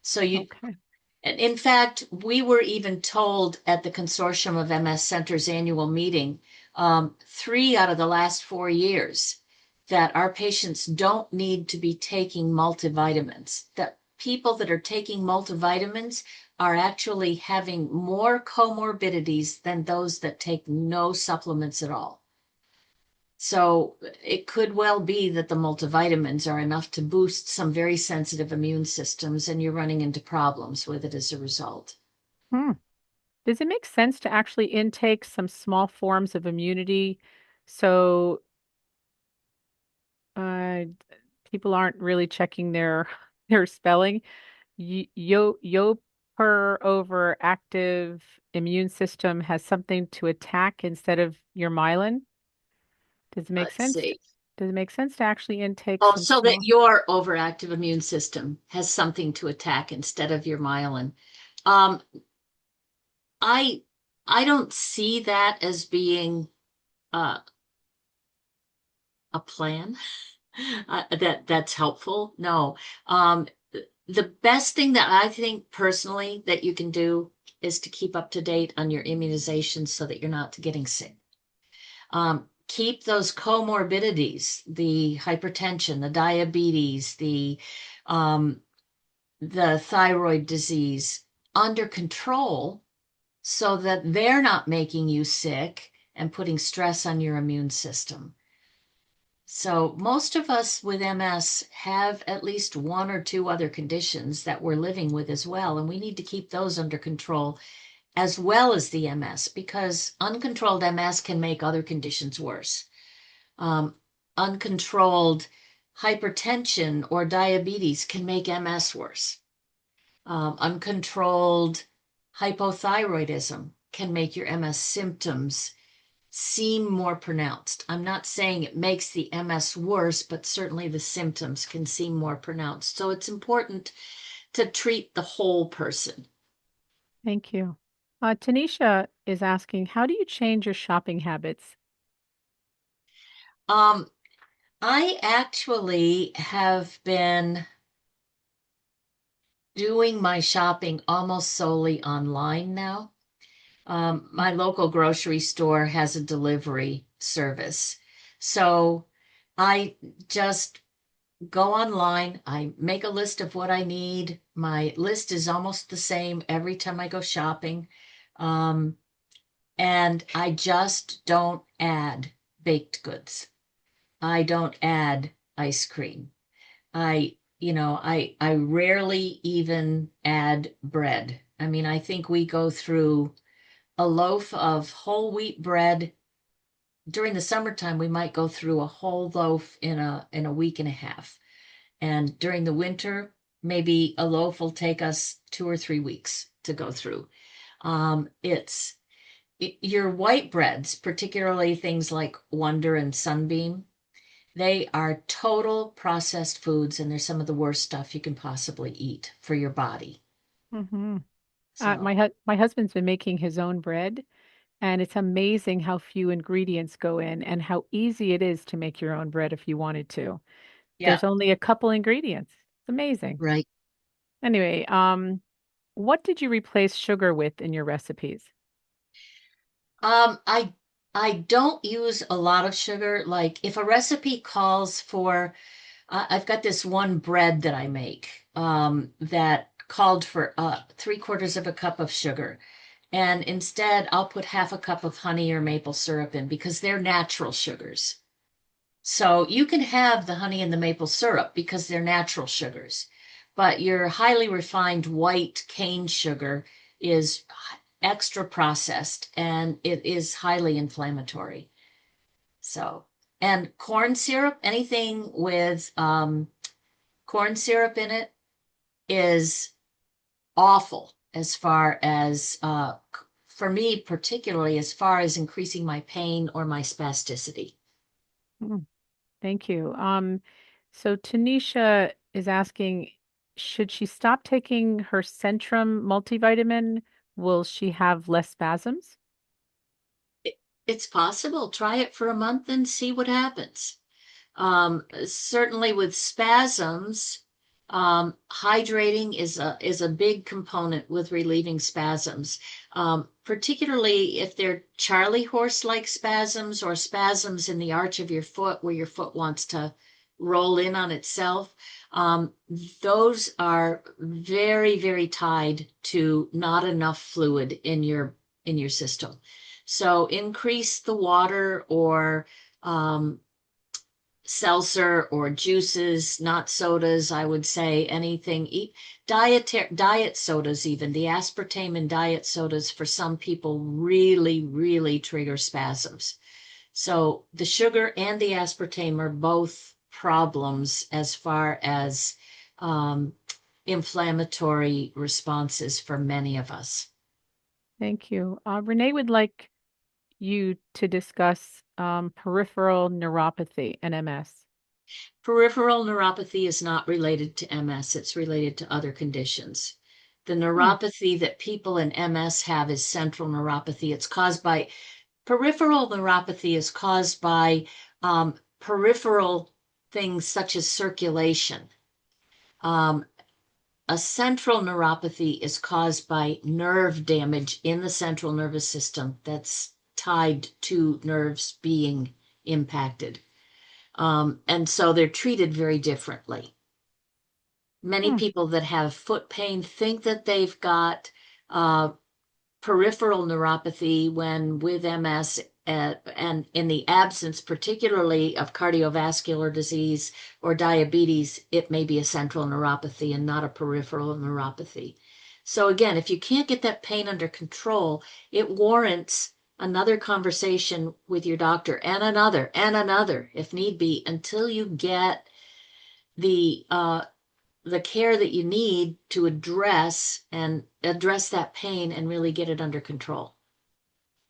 So you, okay. in fact, we were even told at the Consortium of MS Centers annual meeting, 3 out of the last 4 years, that our patients don't need to be taking multivitamins, that people that are taking multivitamins are actually having more comorbidities than those that take no supplements at all. So it could well be that the multivitamins are enough to boost some very sensitive immune systems, and you're running into problems with it as a result. Hmm. Does it make sense to actually intake some small forms of immunity so uh, people aren't really checking their their spelling? Your overactive immune system has something to attack instead of your myelin. Does it make Let's sense? see. Does it make sense to actually intake Oh, some so that small? your overactive immune system has something to attack instead of your myelin. Um, I I don't see that as being uh, a plan that's helpful. No. The best thing that I think personally that you can do is to keep up to date on your immunizations so that you're not getting sick. Keep those comorbidities, the hypertension, the diabetes, um, the thyroid disease under control so that they're not making you sick and putting stress on your immune system. So most of us with MS have at least one or two other conditions that we're living with as well, and we need to keep those under control as well as the MS because uncontrolled MS can make other conditions worse. Um, Uncontrolled hypertension or diabetes can make MS worse. Uncontrolled hypothyroidism can make your MS symptoms seem more pronounced. I'm not saying it makes the MS worse, but certainly the symptoms can seem more pronounced. So it's important to treat the whole person. Thank you. Tanisha is asking, how do you change your shopping habits? Um, I actually have been doing my shopping almost solely online now. My local grocery store has a delivery service. So I just go online, I make a list of what I need. My list is almost the same every time I go shopping. Um, and I just don't add baked goods. I don't add ice cream. I rarely even add bread. I mean, I think we go through a loaf of whole wheat bread during the summertime. We might go through a whole loaf in a week and a half. And during the winter, maybe a loaf will take us 2 or 3 weeks to go through. It's your white breads, particularly things like Wonder and Sunbeam. They are total processed foods, and they're some of the worst stuff you can possibly eat for your body. Hmm. So, My husband's been making his own bread, and it's amazing how few ingredients go in and how easy it is to make your own bread if you wanted to. yeah, There's only a couple ingredients. It's amazing. right. Anyway, what did you replace sugar with in your recipes? Um, I I don't use a lot of sugar. Like if a recipe calls for, I've got this one bread that I make that called for 3/4 of a cup of sugar. And instead, I'll put half a cup of honey or maple syrup in because they're natural sugars. So you can have the honey and the maple syrup because they're natural sugars. But your highly refined white cane sugar is extra processed and it is highly inflammatory. So, and corn syrup, anything with corn syrup in it is awful as far as, for me, particularly as far as increasing my pain or my spasticity. Mm, thank you. So Tanisha is asking, should she stop taking her Centrum multivitamin? Will she have less spasms? It, it's possible. Try it for a month and see what happens. Certainly with spasms, hydrating is a big component with relieving spasms, particularly if they're Charlie horse-like spasms or spasms in the arch of your foot where your foot wants to roll in on itself. Um, those are very, very tied to not enough fluid in your system. So increase the water or seltzer or juices, not sodas, I would say anything. Eat diet sodas, even the aspartame in diet sodas for some people really, really trigger spasms. So the sugar and the aspartame are both problems as far as um, inflammatory responses for many of us. Thank you. Renee would like you to discuss peripheral neuropathy and MS. Peripheral neuropathy is not related to MS, it's related to other conditions. The Hmm, neuropathy that people in MS have is central neuropathy. It's caused by peripheral neuropathy is caused by peripheral things such as circulation. Um, a central neuropathy is caused by nerve damage in the central nervous system that's tied to nerves being impacted. And so they're treated very differently. Many hmm. people that have foot pain think that they've got uh, peripheral neuropathy when with MS, and in the absence, particularly of cardiovascular disease or diabetes, it may be a central neuropathy and not a peripheral neuropathy. So, again, if you can't get that pain under control, it warrants another conversation with your doctor and another, if need be, until you get the the care that you need to address that pain and really get it under control.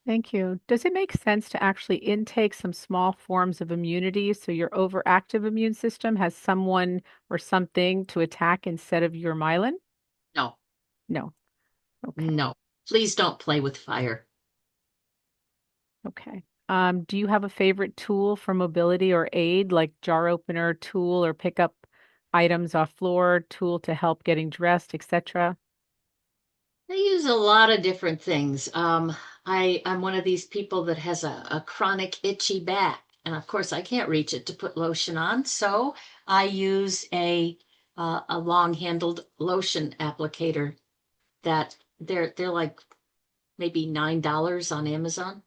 Thank you. Does it make sense to actually intake some small forms of immunity so your overactive immune system has someone or something to attack instead of your myelin? No, No. Okay. no. Please don't play with fire. Okay. Do you have a favorite tool for mobility or aid, like jar opener tool or pick up items off floor, tool to help getting dressed, etc.? I use a lot of different things. I'm one of these people that has a chronic itchy back, and of course I can't reach it to put lotion on, so I use a long-handled lotion applicator that they're like maybe $9 on Amazon.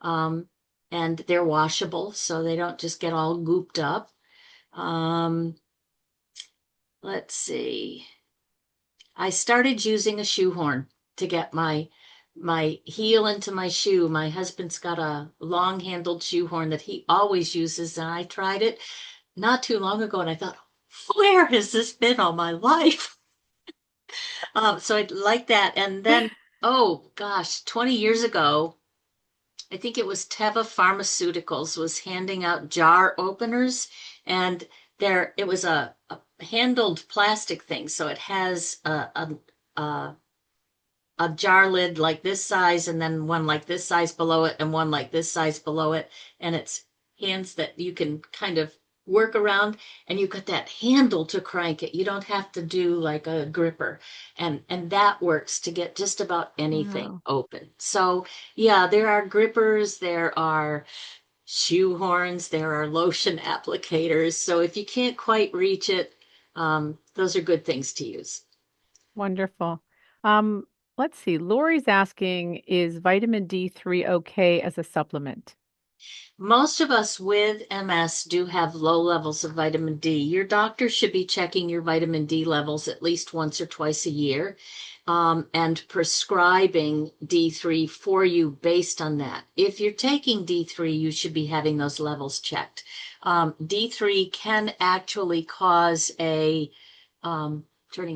Um, and they're washable, so they don't just get all gooped up. Um, let's see. I started using a shoehorn to get my heel into my shoe. My husband's got a long-handled shoehorn that he always uses, and I tried it not too long ago, and I thought, where has this been all my life? So I like that. And then, oh gosh, 20 years ago, I think it was Teva Pharmaceuticals was handing out jar openers, and it was a handled plastic thing, so it has a a jar lid like this size and then one like this size below it and one like this size below it. And it's hands that you can kind of work around, and you've got that handle to crank it. You don't have to do like a gripper. And that works to get just about anything Wow, open. So yeah, there are grippers, there are shoe horns, there are lotion applicators. So if you can't quite reach it, those are good things to use. wonderful. Um, let's see. Lori's asking, is vitamin D3 okay as a supplement? Most of us with MS do have low levels of vitamin D. Your doctor should be checking your vitamin D levels at least once or twice a year, and prescribing D3 for you based on that. If you're taking D3, you should be having those levels checked. D3 can actually cause turning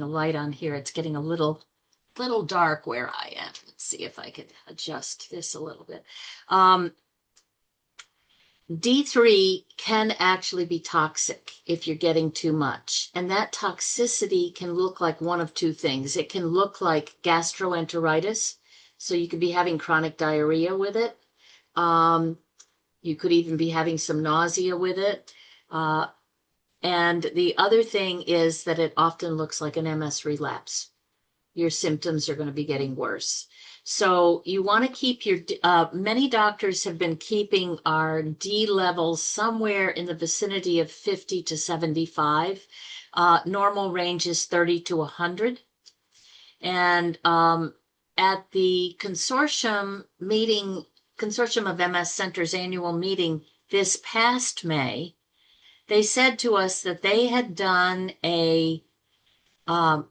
a light on here, it's getting a little dark where I am. Let's see if I could adjust this a little bit. Um, D3 can actually be toxic if you're getting too much. And that toxicity can look like one of two things. It can look like gastroenteritis, so you could be having chronic diarrhea with it. Um, you could even be having some nausea with it. Uh, and the other thing is that it often looks like an MS relapse. Your symptoms are going to be getting worse. So you want to keep many doctors have been keeping our D levels somewhere in the vicinity of 50 to 75. Normal range is 30 to 100. And at the Consortium of MS Centers annual meeting this past May, they said to us that they had done um,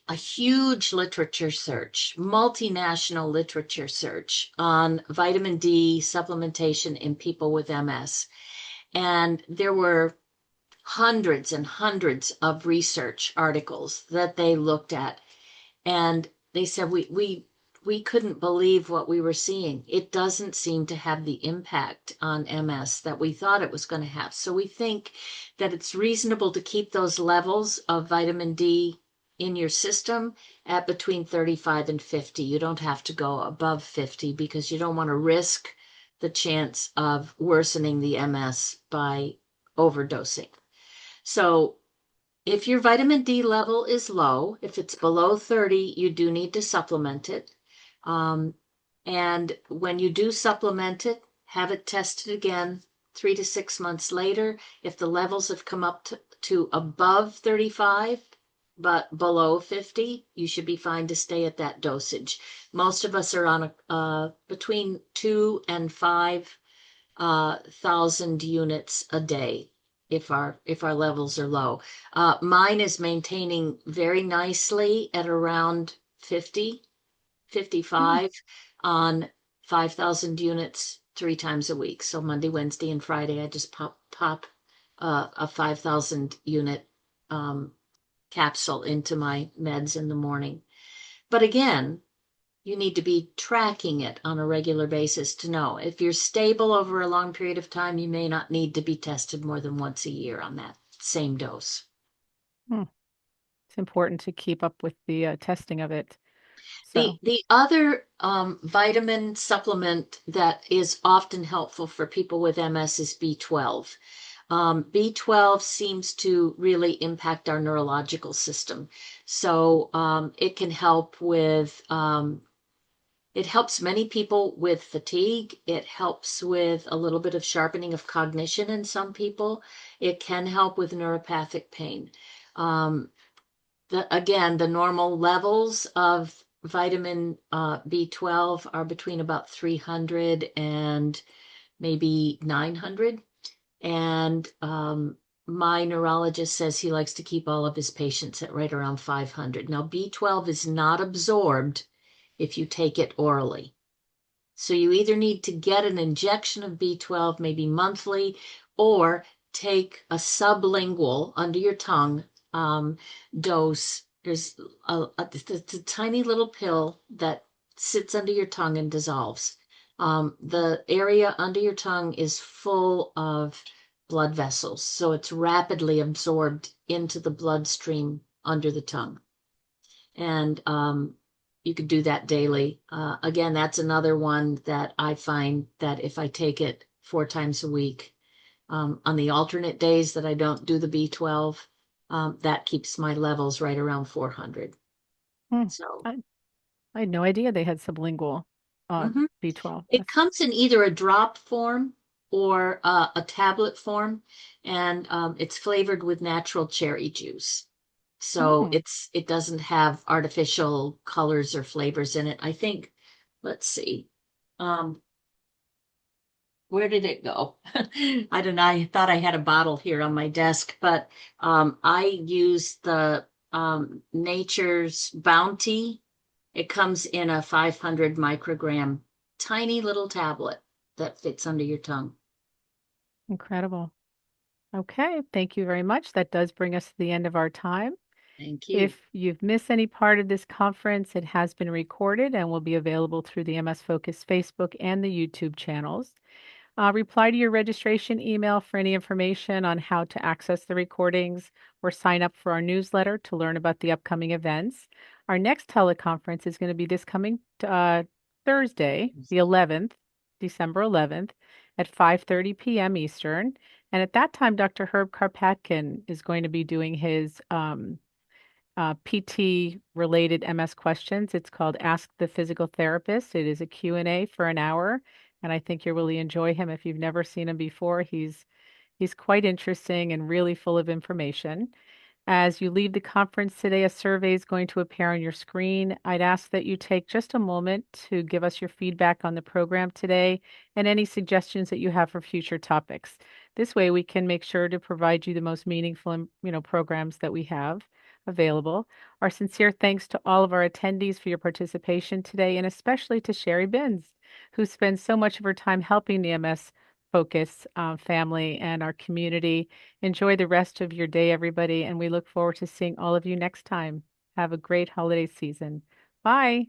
a huge literature search, multinational literature search on vitamin D supplementation in people with MS. And there were hundreds and hundreds of research articles that they looked at. And they said, we couldn't believe what we were seeing. It doesn't seem to have the impact on MS that we thought it was going to have. So we think that it's reasonable to keep those levels of vitamin D in your system at between 35 and 50. You don't have to go above 50 because you don't want to risk the chance of worsening the MS by overdosing. So if your vitamin D level is low, if it's below 30, you do need to supplement it. Um, and when you do supplement it, have it tested again 3 to 6 months later. If the levels have come up to above 35, but below 50, you should be fine to stay at that dosage. Most of us are on between 2 and 5,000 units a day if our levels are low. Mine is maintaining very nicely at around 50, Hmm. 55 on 5,000 units 3 times a week. So Monday, Wednesday, and Friday, I just pop a 5,000 unit capsule into my meds in the morning. But again, you need to be tracking it on a regular basis to know. If you're stable over a long period of time, you may not need to be tested more than once a year on that same dose. Hmm. It's important to keep up with the testing of it. So, The other vitamin supplement that is often helpful for people with MS is B12. B12 seems to really impact our neurological system. So it can help with, it helps many people with fatigue. It helps with a little bit of sharpening of cognition in some people. It can help with neuropathic pain. Um, again, the normal levels of vitamin B12 are between about 300 and maybe 900. And my neurologist says he likes to keep all of his patients at right around 500. Now, B12 is not absorbed if you take it orally. So you either need to get an injection of B12, maybe monthly, or take a sublingual under your tongue dose. There's it's a tiny little pill that sits under your tongue and dissolves. The area under your tongue is full of blood vessels, so it's rapidly absorbed into the bloodstream under the tongue. And you could do that daily. Again, that's another one that I find that if I take it 4 times a week, on the alternate days that I don't do the B12, that keeps my levels right around 400. hmm, So, I, I had no idea they had sublingual mhm. B12. It comes in either a drop form or a tablet form, and it's flavored with natural cherry juice. So Mm, it doesn't have artificial colors or flavors in it. I think, let's see. Um, where did it go? I don't know. I thought I had a bottle here on my desk, but I use the Nature's Bounty. It comes in a 500 microgram tiny little tablet that fits under your tongue. incredible. Okay, thank you very much. That does bring us to the end of our time. Thank you. If you've missed any part of this conference, it has been recorded and will be available through the MS Focus Facebook and the YouTube channels. Reply to your registration email for any information on how to access the recordings or sign up for our newsletter to learn about the upcoming events. Our next teleconference is going to be this coming Thursday, the 11th, December 11th at 5:30 p.m. Eastern. And at that time, Dr. Herb Karpatkin is going to be doing his PT related MS questions. It's called Ask the Physical Therapist. It is a Q&A for an hour, and I think you'll really enjoy him. If you've never seen him before, he's quite interesting and really full of information. As you leave the conference today, a survey is going to appear on your screen. I'd ask that you take just a moment to give us your feedback on the program today and any suggestions that you have for future topics. This way, we can make sure to provide you the most meaningful, programs that we have available. Our sincere thanks to all of our attendees for your participation today, and especially to Cherie Binns, who spends so much of her time helping the MS Focus family and our community. Enjoy the rest of your day, everybody, and we look forward to seeing all of you next time. Have a great holiday season. Bye.